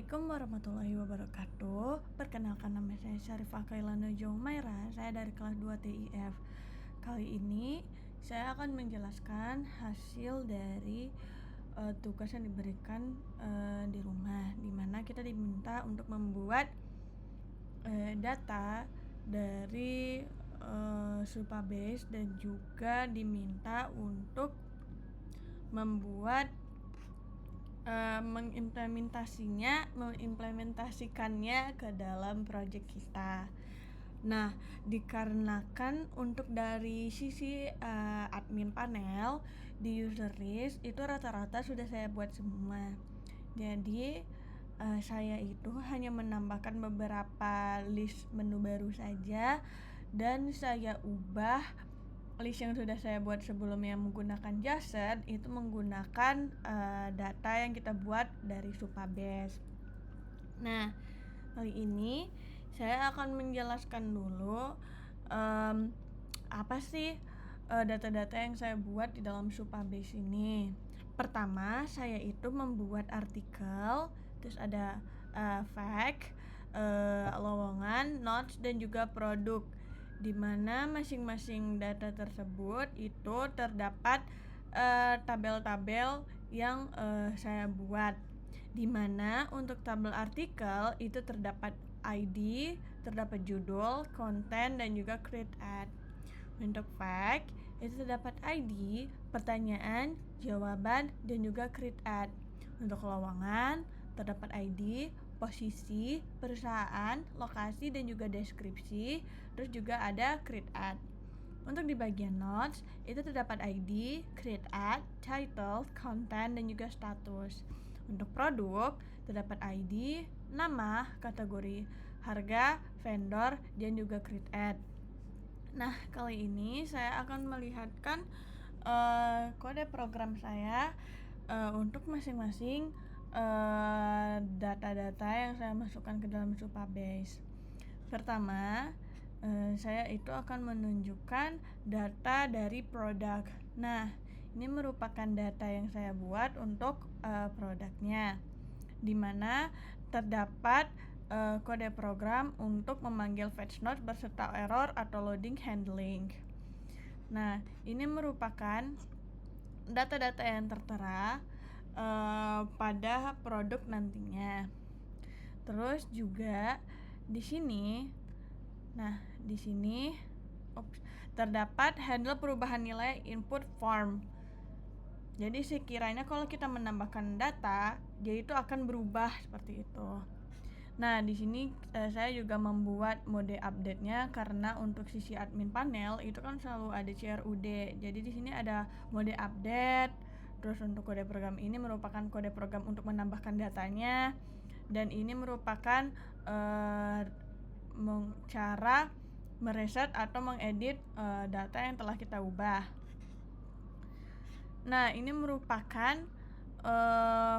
Assalamualaikum warahmatullahi wabarakatuh. Perkenalkan, nama saya Syarifah Kailana Jaumaira. Saya dari kelas 2 TIF. Kali ini saya akan menjelaskan hasil dari tugas yang diberikan di rumah, di mana kita diminta untuk membuat data dari Supabase dan juga diminta untuk membuat mengimplementasikannya ke dalam project kita. Nah, dikarenakan untuk dari sisi admin panel di user list itu rata-rata sudah saya buat semua. Jadi saya itu hanya menambahkan beberapa list menu baru saja dan saya ubah list yang sudah saya buat sebelumnya menggunakan JSON itu menggunakan data yang kita buat dari Supabase. Nah, kali ini saya akan menjelaskan dulu apa sih data-data yang saya buat di dalam Supabase ini. Pertama, saya itu membuat artikel, terus ada fact, lowongan, notes, dan juga produk, di mana masing-masing data tersebut itu terdapat tabel-tabel yang saya buat, di mana untuk tabel artikel itu terdapat ID, terdapat judul, konten, dan juga create ad. Untuk fact itu terdapat ID, pertanyaan, jawaban, dan juga create ad. Untuk lowongan terdapat ID, posisi, perusahaan, lokasi, dan juga deskripsi. Terus juga ada create ad. Untuk di bagian notes itu terdapat ID, create ad, title, content, dan juga status. Untuk produk terdapat ID, nama, kategori, harga, vendor, dan juga create ad. Nah, kali ini saya akan melihatkan kode program saya untuk masing-masing data-data yang saya masukkan ke dalam Supabase. Pertama, saya itu akan menunjukkan data dari produk. Nah, ini merupakan data yang saya buat untuk produknya, di mana terdapat kode program untuk memanggil fetch node berserta error atau loading handling. Nah, ini merupakan data-data yang tertera pada produk nantinya. Terus juga di sini, terdapat handle perubahan nilai input form. Jadi sekiranya kalau kita menambahkan data, dia itu akan berubah seperti itu. Nah, di sini saya juga membuat mode update-nya karena untuk sisi admin panel itu kan selalu ada CRUD. Jadi di sini ada mode update. Terus untuk kode program ini merupakan kode program untuk menambahkan datanya, dan ini merupakan cara mereset atau mengedit data yang telah kita ubah. Nah, ini merupakan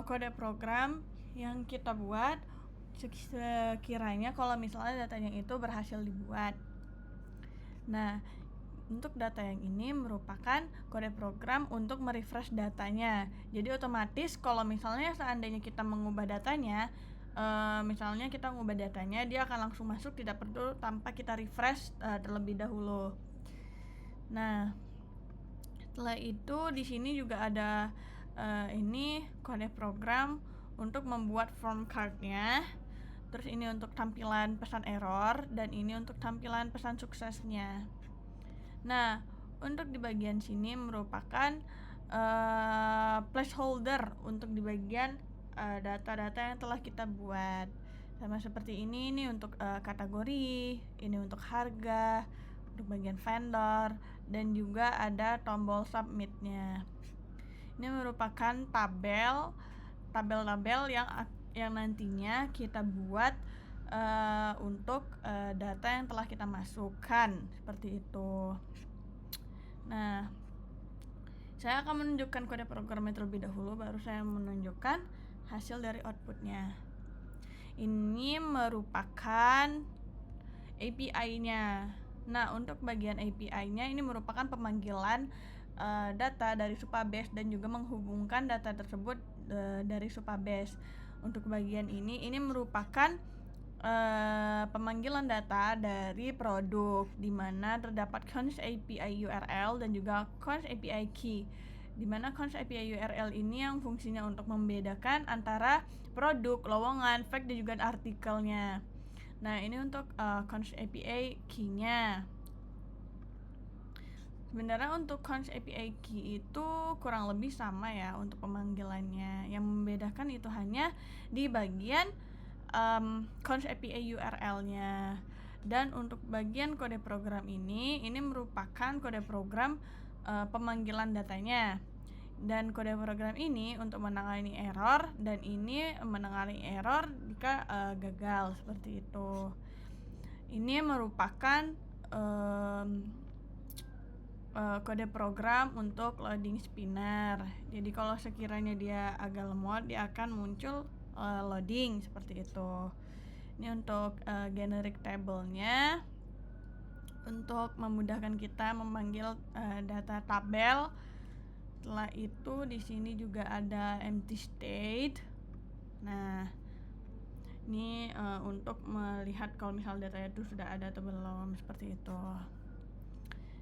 kode program yang kita buat sekiranya kalau misalnya datanya itu berhasil dibuat. Nah, untuk data yang ini merupakan kode program untuk merefresh datanya. Jadi otomatis kalau misalnya seandainya kita mengubah datanya, misalnya kita mengubah datanya, dia akan langsung masuk, tidak perlu tanpa kita refresh terlebih dahulu. Nah, setelah itu di sini juga ada ini kode program untuk membuat form card-nya. Terus ini untuk tampilan pesan error, dan ini untuk tampilan pesan suksesnya. Nah, untuk di bagian sini merupakan placeholder untuk di bagian data-data yang telah kita buat. Sama seperti ini untuk kategori, ini untuk harga, untuk bagian vendor, dan juga ada tombol submit-nya. Ini merupakan tabel-tabel yang nantinya kita buat untuk data yang telah kita masukkan, seperti itu. Nah, saya akan menunjukkan kode programnya terlebih dahulu, baru saya menunjukkan hasil dari outputnya. Ini merupakan API-nya. Nah, untuk bagian API-nya ini merupakan pemanggilan data dari Supabase dan juga menghubungkan data tersebut dari Supabase. Untuk bagian ini merupakan pemanggilan data dari produk, di mana terdapat const API URL dan juga const API key, di mana const API URL ini yang fungsinya untuk membedakan antara produk, lowongan, fact dan juga artikelnya. Nah, ini untuk const API key-nya. Sebenarnya untuk const API key itu kurang lebih sama ya untuk pemanggilannya. Yang membedakan itu hanya di bagian const API URL-nya. Dan untuk bagian kode program ini merupakan kode program pemanggilan datanya. Dan kode program ini untuk menangani error, dan ini menangani error jika gagal, seperti itu. Ini merupakan kode program untuk loading spinner. Jadi kalau sekiranya dia agak lemot, dia akan muncul loading seperti itu. Ini untuk generic table-nya, untuk memudahkan kita memanggil data tabel. Setelah itu di sini juga ada empty state. Nah, ini untuk melihat kalau misal datanya itu sudah ada atau belum, seperti itu.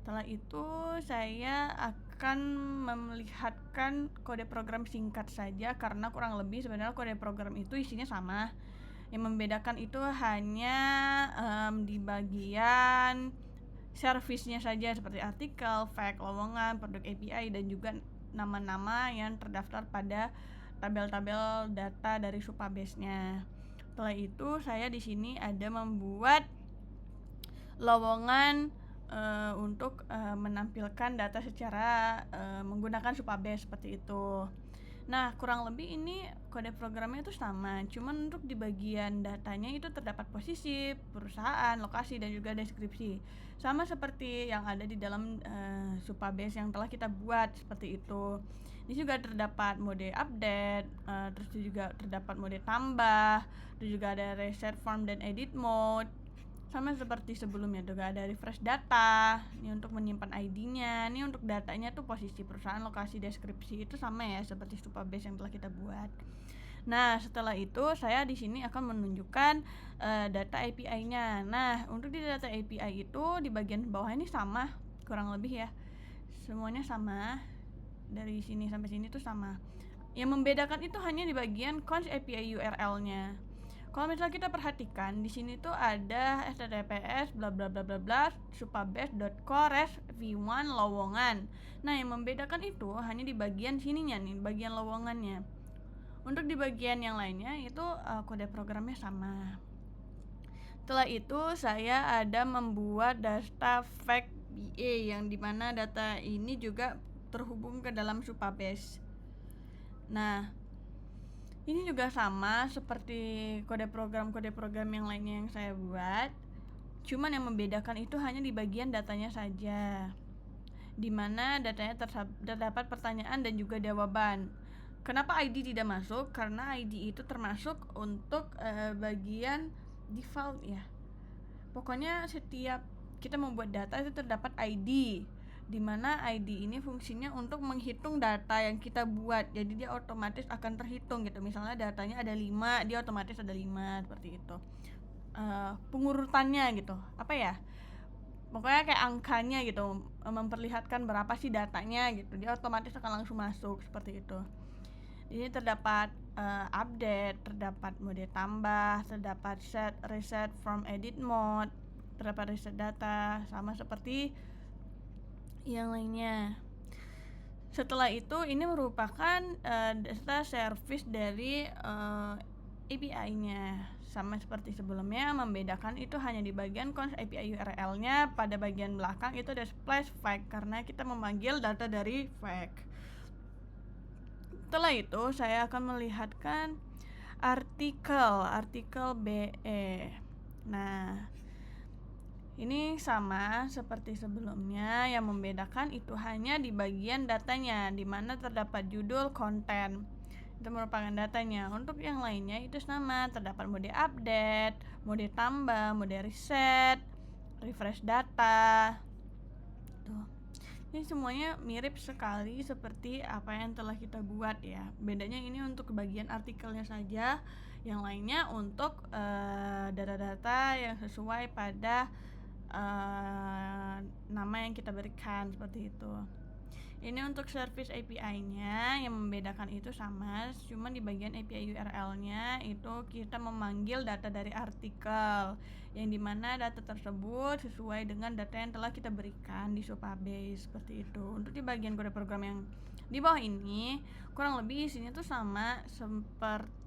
Setelah itu saya akan melihatkan kode program singkat saja, karena kurang lebih sebenarnya kode program itu isinya sama. Yang membedakan itu hanya di bagian service-nya saja, seperti artikel, fact, lowongan, produk API, dan juga nama-nama yang terdaftar pada tabel-tabel data dari Supabase-nya. Setelah itu saya di sini ada membuat lowongan untuk menampilkan data secara menggunakan Supabase, seperti itu. Nah, kurang lebih ini kode programnya itu sama, cuman untuk di bagian datanya itu terdapat posisi, perusahaan, lokasi, dan juga deskripsi. Sama seperti yang ada di dalam Supabase yang telah kita buat, seperti itu. Ini juga terdapat mode update, terus juga terdapat mode tambah, terus juga ada reset form dan edit mode. Sama seperti sebelumnya juga ada refresh data. Ini untuk menyimpan ID-nya. Ini untuk datanya tuh posisi, perusahaan, lokasi, deskripsi, itu sama ya seperti Supabase yang telah kita buat. Nah, setelah itu saya di sini akan menunjukkan data API-nya. Nah, untuk di data API itu di bagian bawah ini sama, kurang lebih ya. Semuanya sama. Dari sini sampai sini tuh sama. Yang membedakan itu hanya di bagian const API URL-nya. Kalau misalnya kita perhatikan di sini tuh ada https bla bla bla bla bla supabase.co/v1 lowongan. Nah, yang membedakan itu hanya di bagian sininya nih, bagian lowongannya. Untuk di bagian yang lainnya itu kode programnya sama. Setelah itu saya ada membuat data fact BA, yang dimana data ini juga terhubung ke dalam Supabase. Nah, ini juga sama seperti kode program yang lainnya yang saya buat. Cuman yang membedakan itu hanya di bagian datanya saja, dimana datanya terdapat pertanyaan dan juga jawaban. Kenapa ID tidak masuk? Karena ID itu termasuk untuk bagian default ya. Pokoknya setiap kita membuat data itu terdapat ID, dimana ID ini fungsinya untuk menghitung data yang kita buat. Jadi dia otomatis akan terhitung gitu. Misalnya datanya ada 5, dia otomatis ada 5, seperti itu. Pengurutannya gitu, apa ya, pokoknya kayak angkanya gitu, memperlihatkan berapa sih datanya gitu, dia otomatis akan langsung masuk, seperti itu. Ini terdapat update, terdapat mode tambah, terdapat set, reset from edit mode, terdapat reset data, sama seperti yang lainnya. Setelah itu ini merupakan data service dari API-nya. Sama seperti sebelumnya, membedakan itu hanya di bagian const API URL-nya. Pada bagian belakang itu ada splash fact, karena kita memanggil data dari fact. Setelah itu saya akan melihatkan artikel BE. Nah, ini sama seperti sebelumnya, yang membedakan itu hanya di bagian datanya, di mana terdapat judul, konten. Itu merupakan datanya. Untuk yang lainnya itu sama, terdapat mode update, mode tambah, mode reset, refresh data. Tuh. Ini semuanya mirip sekali seperti apa yang telah kita buat ya. Bedanya ini untuk bagian artikelnya saja, yang lainnya untuk data-data yang sesuai pada nama yang kita berikan, seperti itu. Ini untuk service API-nya, yang membedakan itu sama, cuma di bagian API URL-nya itu kita memanggil data dari artikel, yang dimana data tersebut sesuai dengan data yang telah kita berikan di Supabase, seperti itu. Untuk di bagian kode program yang di bawah ini kurang lebih isinya tuh sama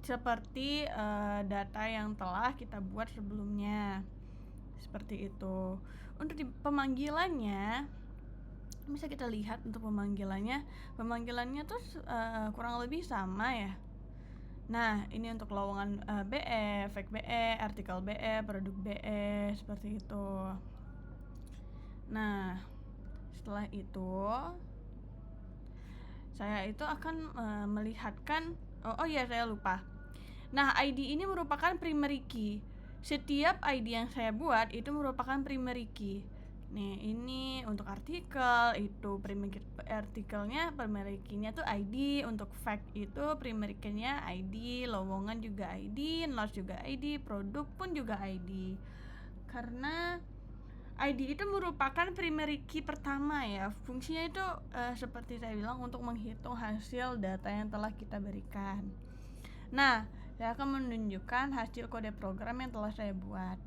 seperti data yang telah kita buat sebelumnya, seperti itu. Untuk di pemanggilannya bisa kita lihat, untuk pemanggilannya tuh kurang lebih sama ya. Nah, ini untuk lowongan BE, fact BE, artikel BE, produk BE, seperti itu. Nah, setelah itu saya itu akan melihatkan saya lupa. Nah, ID ini merupakan primary key. Setiap ID yang saya buat itu merupakan primary key. Nih, ini untuk artikel itu artikelnya primary key-nya tuh ID, untuk fact itu primary key-nya ID, lowongan juga ID, notes juga ID, produk pun juga ID. Karena ID itu merupakan primary key pertama ya. Fungsinya itu seperti saya bilang untuk menghitung hasil data yang telah kita berikan. Nah, saya akan menunjukkan hasil kode program yang telah saya buat.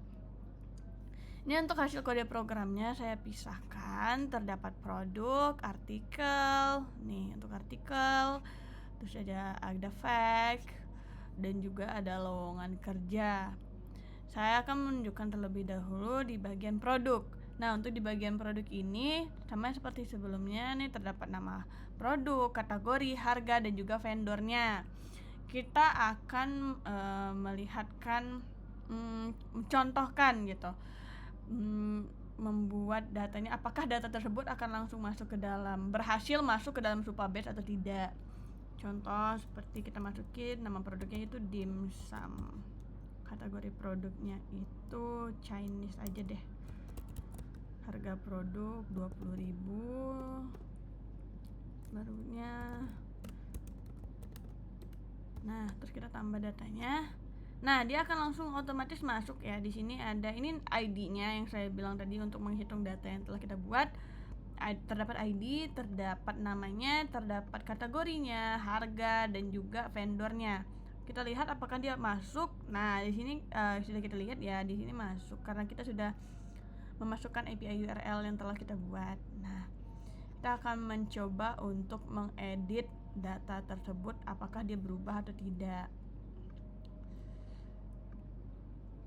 Ini untuk hasil kode programnya saya pisahkan, terdapat produk, artikel, nih untuk artikel, terus ada fact, dan juga ada lowongan kerja. Saya akan menunjukkan terlebih dahulu di bagian produk. Nah, untuk di bagian produk ini sama seperti sebelumnya nih, terdapat nama produk, kategori, harga, dan juga vendornya. Kita akan mencontohkan gitu, membuat datanya, apakah data tersebut akan langsung berhasil masuk ke dalam Supabase atau tidak. Contoh seperti kita masukin nama produknya itu dimsum, kategori produknya itu Chinese aja deh, harga produk 20.000, barunya. Nah, terus kita tambah datanya. Nah, dia akan langsung otomatis masuk ya. Di sini ada ini ID-nya yang saya bilang tadi untuk menghitung data yang telah kita buat. Terdapat ID, terdapat namanya, terdapat kategorinya, harga, dan juga vendornya. Kita lihat apakah dia masuk. Nah, di sini sudah kita lihat ya, di sini masuk karena kita sudah memasukkan API URL yang telah kita buat. Nah, kita akan mencoba untuk mengedit data tersebut, apakah dia berubah atau tidak.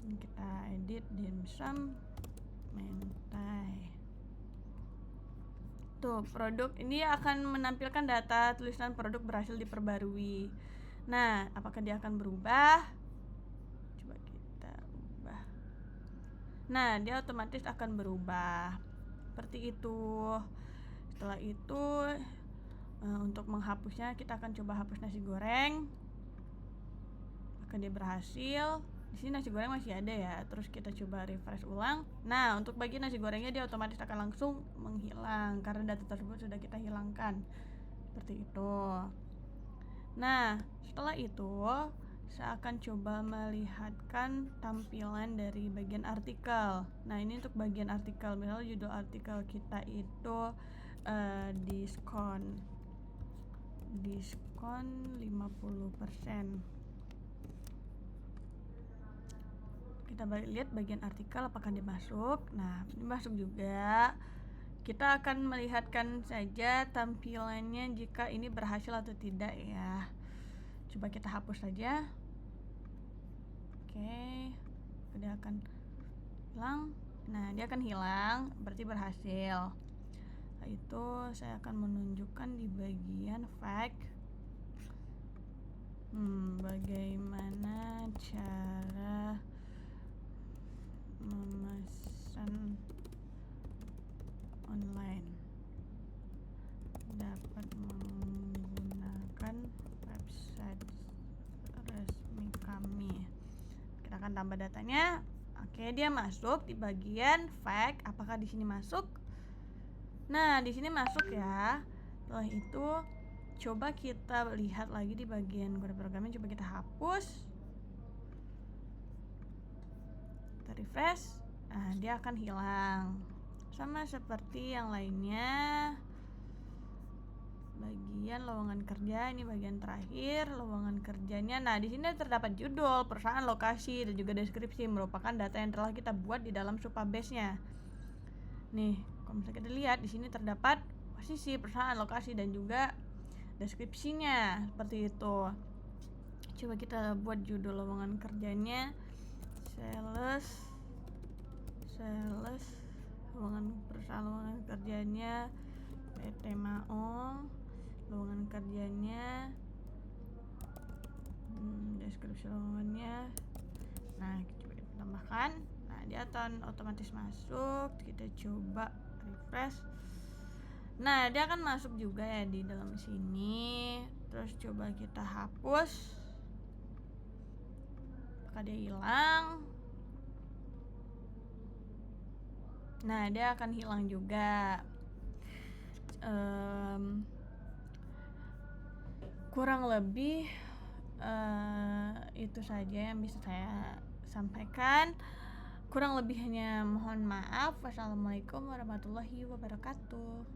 Kita edit dimsum mentai. Tuh, produk ini akan menampilkan data tulisan produk berhasil diperbarui. Nah, apakah dia akan berubah? Coba kita ubah. Nah, dia otomatis akan berubah seperti itu. Setelah itu untuk menghapusnya kita akan coba hapus nasi goreng. Apakah dia berhasil? Di sini nasi goreng masih ada ya. Terus kita coba refresh ulang. Nah, untuk bagian nasi gorengnya dia otomatis akan langsung menghilang karena data tersebut sudah kita hilangkan. Seperti itu. Nah, setelah itu saya akan coba melihatkan tampilan dari bagian artikel. Nah, ini untuk bagian artikel, misalnya judul artikel kita itu diskon 50%. Kita lihat bagian artikel apakah dia masuk. Nah, ini masuk juga. Kita akan melihatkan saja tampilannya jika ini berhasil atau tidak ya. Coba kita hapus saja. Oke, dia akan hilang. Nah, dia akan hilang, berarti berhasil. Setelah itu saya akan menunjukkan di bagian fact. Bagaimana cara memesan online dapat menggunakan website resmi kami. Kita akan tambah datanya. Oke, dia masuk di bagian fact. Apakah di sini masuk? Nah, di sini masuk ya. Setelah itu coba kita lihat lagi di bagian kode programnya, coba kita hapus. Kita refresh. Nah, dia akan hilang. Sama seperti yang lainnya. Bagian lowongan kerja, ini bagian terakhir lowongan kerjanya. Nah, di sini terdapat judul, perusahaan, lokasi, dan juga deskripsi, merupakan data yang telah kita buat di dalam Supabase-nya. Nih, kalau misalnya kita lihat di sini terdapat posisi, perusahaan, lokasi, dan juga deskripsinya seperti itu. Coba kita buat judul lowongan kerjanya sales lowongan kerjanya PT Maong, lowongan kerjanya, deskripsi lowongannya. Nah, coba kita tambahkan. Nah, dia akan otomatis masuk. Kita coba refresh. Nah, dia akan masuk juga ya di dalam sini. Terus coba kita hapus. Apakah dia hilang? Nah, dia akan hilang juga. Kurang lebih itu saja yang bisa saya sampaikan. Kurang lebihnya mohon maaf. Wassalamualaikum warahmatullahi wabarakatuh.